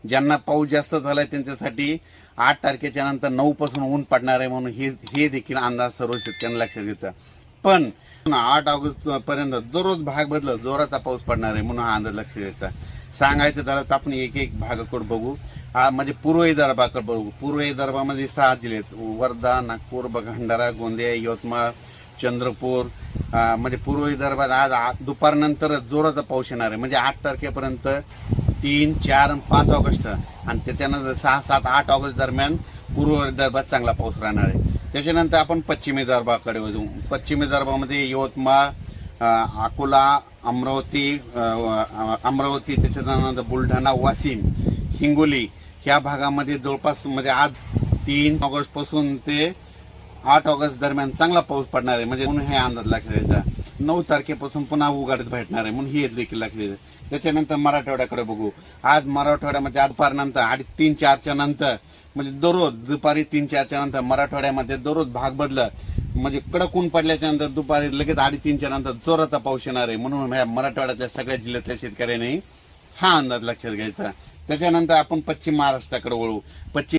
ज्यांना पाऊस जास्त झालाय त्यांच्यासाठी 8 तारखेच्या नंतर 9 पासून ऊन पडणार आहे म्हणून हे देखील अंदाज सर्व शेतकऱ्यांना लक्षात घ्यायचा. पण 8 ऑगस्ट पर्यंत दररोज भाग बदलत जोराचा पाऊस पडणार आहे म्हणून हा अंदाज लक्षात घ्यायचा. सांगायचं झालं तर आपण एक एक भागाकडे बघू. हा म्हणजे पूर्व विदर्भाकडे बघू. पूर्व विदर्भामध्ये 6 जिल्हे आहेत: वर्धा, नागपूर, भंडारा, गोंदिया, यवतमाळ, चंद्रपूर. म्हणजे पूर्व विदर्भात आज दुपारनंतर जोराचा पाऊस येणार आहे. म्हणजे 8 तारखेपर्यंत 3, 4 आणि 5 ऑगस्ट आणि त्याच्यानंतर 6, 7, 8 ऑगस्ट दरम्यान पूर्व विदर्भात चांगला पाऊस राहणार आहे. त्याच्यानंतर आपण पश्चिम विदर्भाकडे वळू. पश्चिम विदर्भामध्ये यवतमाळ, अकोला, अमरावती, त्याच्यानंतर बुलढाणा, वाशिम, हिंगोली ह्या भागामध्ये जवळपास म्हणजे आज 3 ऑगस्ट पासून ते 8 ऑगस्ट दरम्यान चांगला पाऊस पडणार आहे. म्हणजे म्हणून हे अंदाज लक्षात द्यायचा. 9 तारखेपासून पुन्हा उघाडीत भेटणार आहे म्हणून हे देखील लक्षात द्यायचं. त्याच्यानंतर मराठवाड्याकडे बघू. आज मराठवाड्यामध्ये आज दुपारनंतर 3, 4च्या नंतर म्हणजे दररोज दुपारी 3, 4च्या नंतर मराठवाड्यामध्ये दररोज भाग बदलत म्हणजे कडक ऊन पडल्याच्या नंतर दुपारी लगेच 3:30च्या नंतर जोराचा पाऊस येणार आहे. म्हणून मराठवाड्यातल्या सगळ्या जिल्ह्यातल्या शेतकऱ्यांनी हा अंदाज लक्षात घ्यायचा. त्याच्यानंतर आपण पश्चिम महाराष्ट्राकडे वळू. पश्चिम